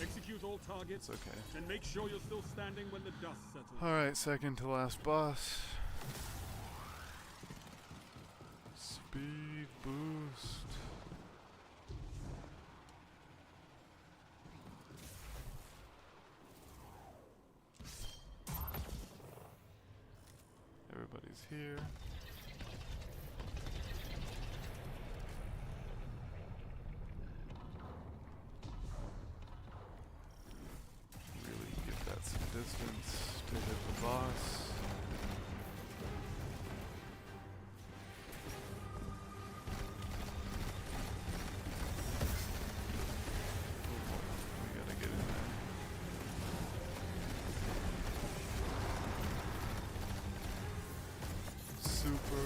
S2: Execute all targets.
S1: It's okay.
S2: And make sure you're still standing when the dust settles.
S1: Alright, second to last boss. Speed boost. Everybody's here. Really give that some distance to hit the boss. We gotta get in there. Super.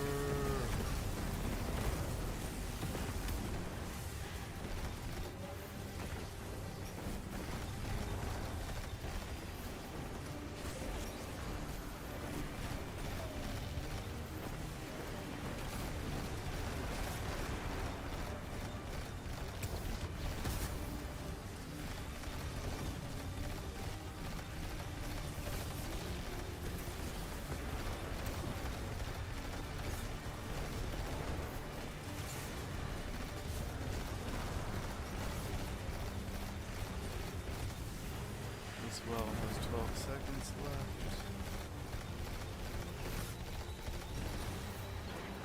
S1: As well, there's 12 seconds left.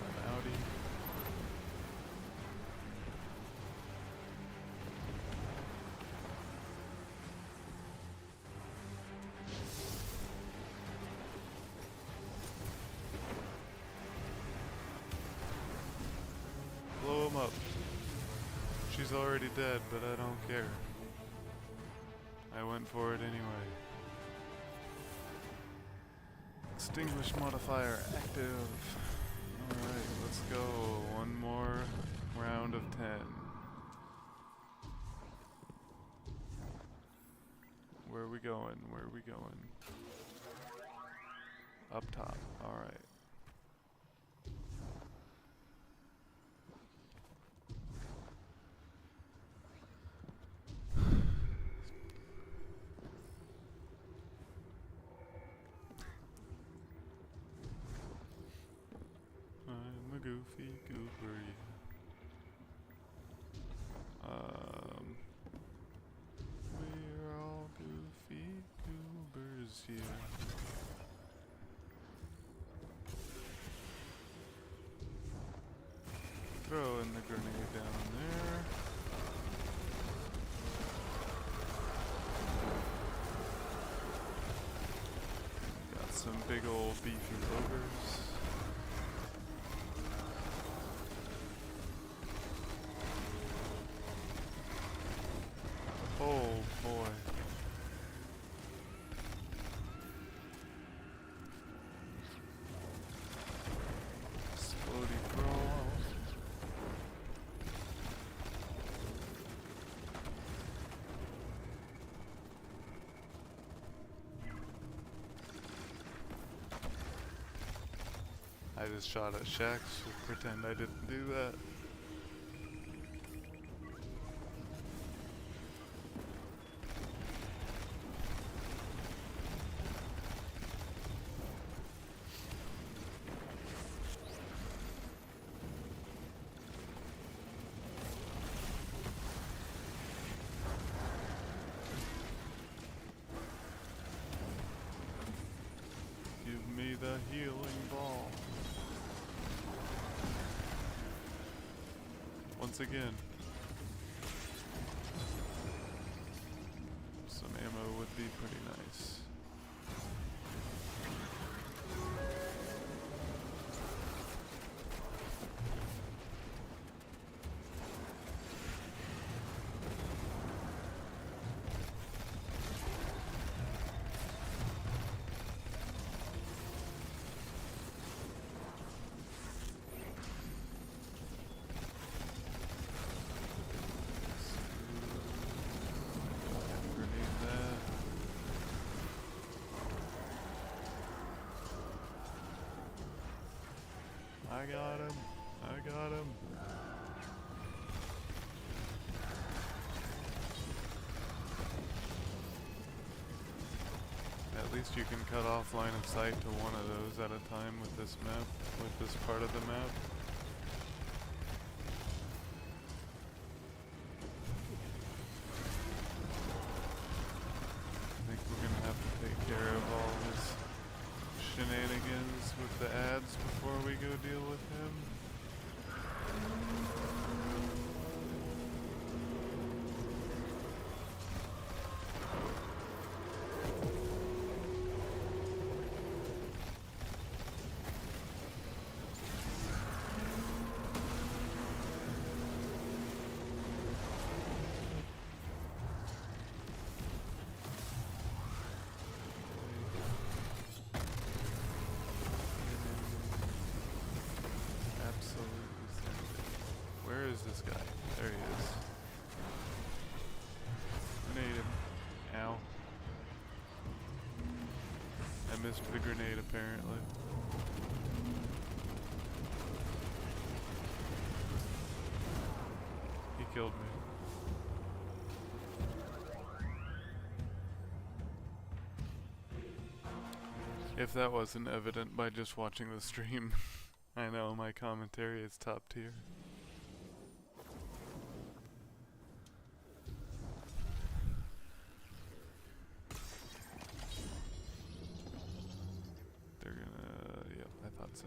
S1: An Audi. Blow him up. She's already dead, but I don't care. I went for it anyway. Extinguish modifier active. Alright, let's go. One more round of 10. Where are we going? Where are we going? Up top. Alright. I'm a goofy goober, yeah. We're all goofy goobers here. Throwing the grenade down there. Got some big old beefy ogres. Oh boy. Explodey brawl. I just shot at Shax, so pretend I didn't do that. Give me the healing ball. Once again. Some ammo would be pretty nice. I got him. I got him. least you can cut off line of sight to one of those at a time with this map, with this part of the map. I think we're gonna have to take care of all his shenanigans with the ads before we go deal with him. Where is this guy? There he is. Grenade him. Ow. I missed the grenade apparently. He killed me. If that wasn't evident by just watching the stream, I know my commentary is top tier. So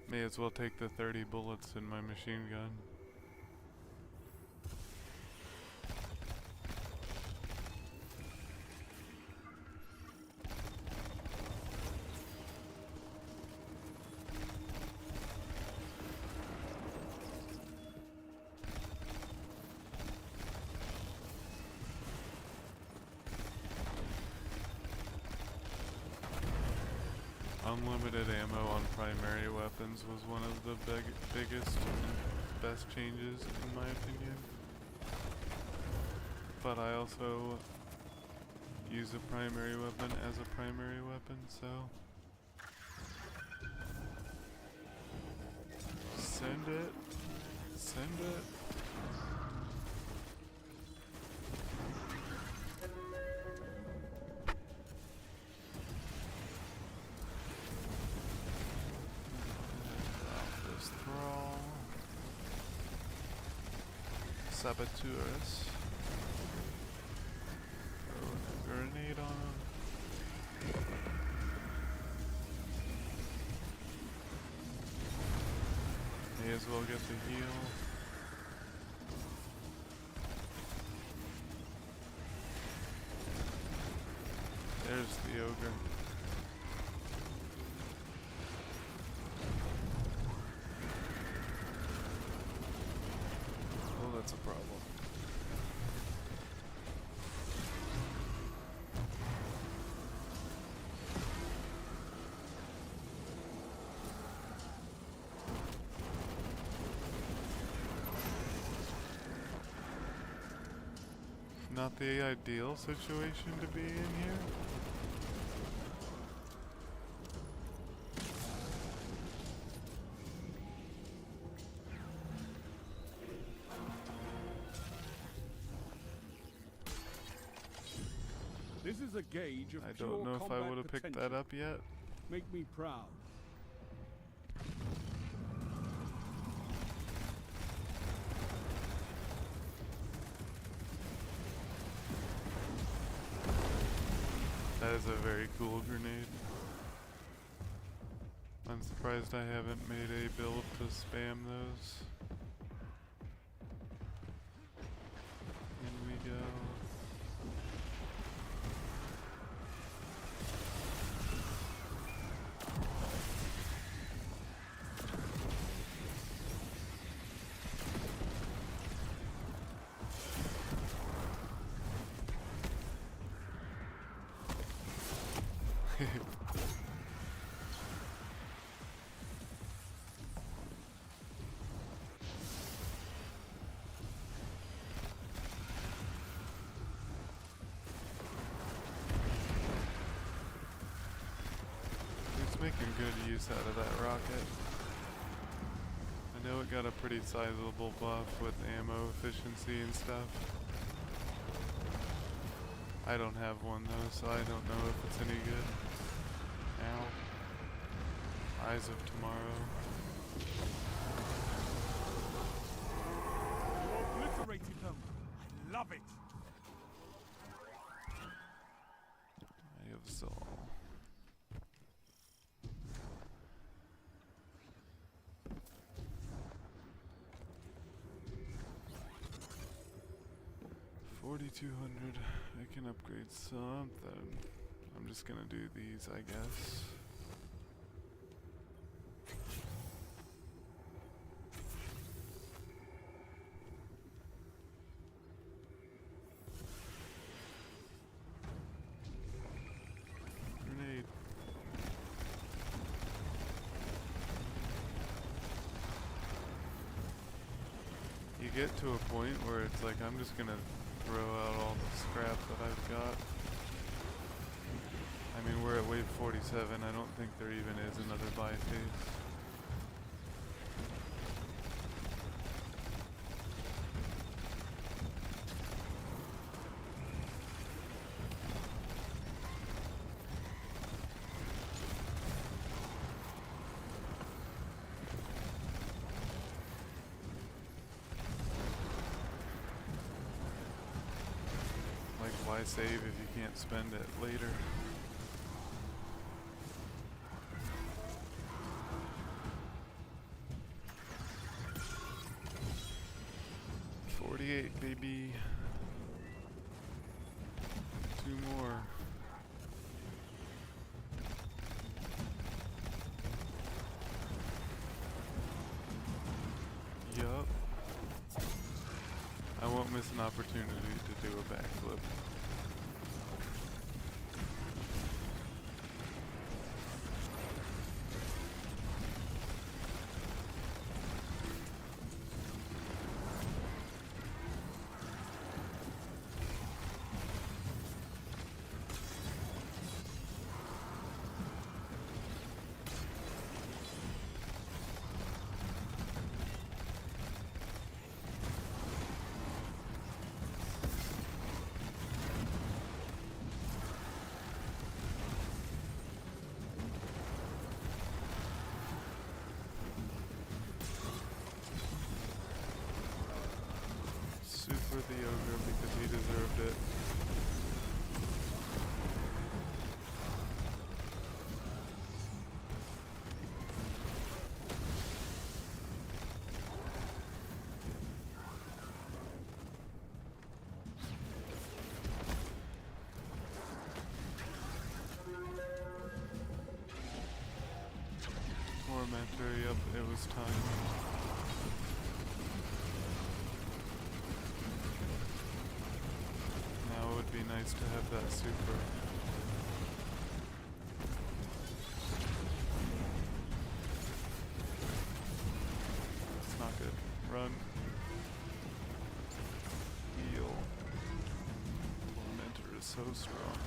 S1: may as well take the 30 bullets in my machine gun. Unlimited ammo on primary weapons was one of the biggest and best changes in my opinion. But I also use a primary weapon as a primary weapon, so send it. Send it. Saboteurs. Throw a grenade on him. May as well get the heal. There's the ogre. That's a problem. Not the ideal situation to be in here.
S2: This is a gauge of
S1: I don't know if I would have picked that up yet.
S2: Make me proud.
S1: That is a very cool grenade. I'm surprised I haven't made a build to spam those. In we go. It's making good use out of that rocket. I know it got a pretty sizable buff with ammo efficiency and stuff. I don't have one though, so I don't know if it's any good. Ow. Eyes of Tomorrow.
S2: You obliterated them. I love it.
S1: Eye of Soul. $4,200. I can upgrade something. I'm just gonna do these, I guess. Grenade. You get to a point where it's like, I'm just gonna throw out all the scrap that I've got. I mean, we're at wave 47. I don't think there even is another buy phase. Like, why save if you can't spend it later? $48, baby. 2 more. Yup. I won't miss an opportunity to do a backflip. For the ogre because he deserved it. Tormentor, yep, it was time. It would be nice to have that super. It's not good. Run. Heal. Tormentor is so strong.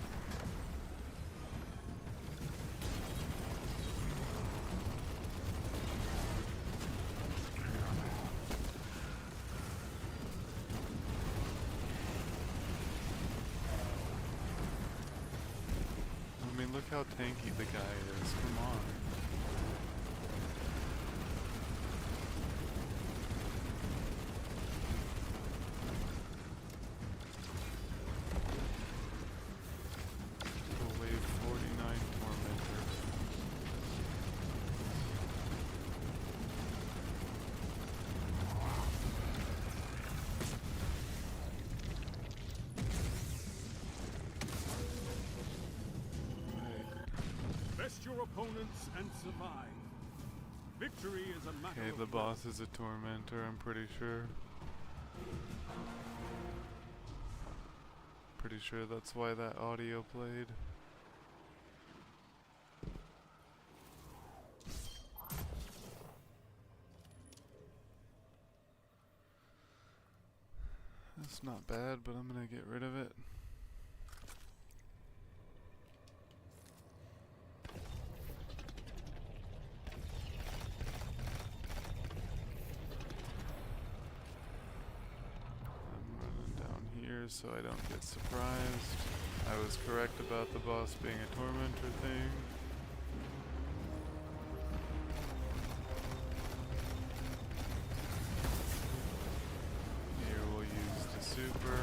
S1: I mean, look how tanky the guy is. Come on. So wave 49 Tormentor.
S2: Best your opponents and survive. Victory is a matter
S1: Okay,
S2: of
S1: the boss is a Tormentor, I'm pretty sure. Pretty sure that's why that audio played. That's not bad, but I'm gonna get rid of it. so I don't get surprised. I was correct about the boss being a tormentor thing. Here we'll use the super.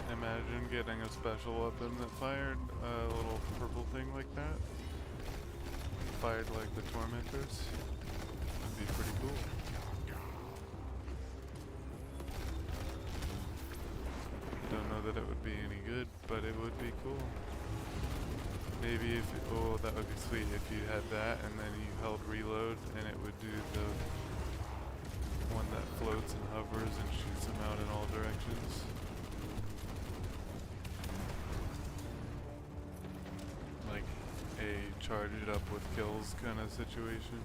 S1: Imagine getting a special weapon that fired a little purple thing like that. Fired like the tormentors. That'd be pretty cool. Don't know that it would be any good, but it would be cool. Maybe if it, oh, that would be sweet if you had that and then you held reload and it would do the one that floats and hovers and shoots them out in all directions. Like a charge it up with kills kind of situation.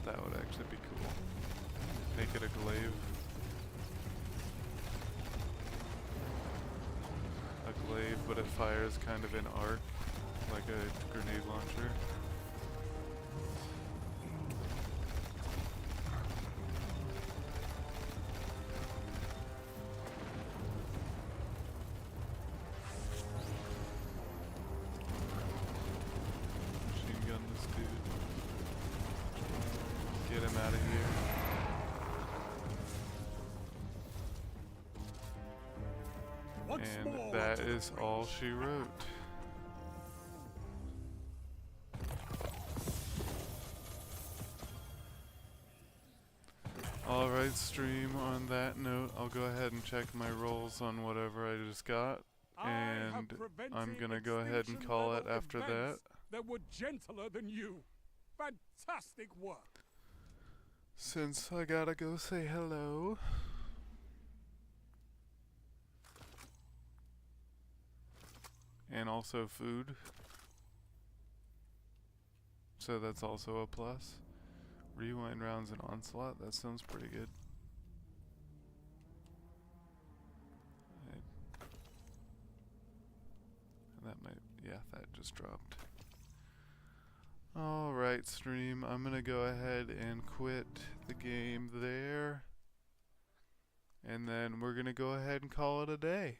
S1: That would actually be cool. Make it a glaive. A glaive, but it fires kind of an arc, like a grenade launcher. Machine gun this dude. Get him out of here. And that is all she wrote. Alright, stream, on that note, I'll go ahead and check my rolls on whatever I just got. And I'm gonna go ahead and call it after that.
S2: That were gentler than you. Fantastic work.
S1: Since I gotta go say hello. And also food. So that's also a plus. Rewind rounds and Onslaught, that sounds pretty good. That might, yeah, that just dropped. Alright, stream, I'm gonna go ahead and quit the game there. And then we're gonna go ahead and call it a day.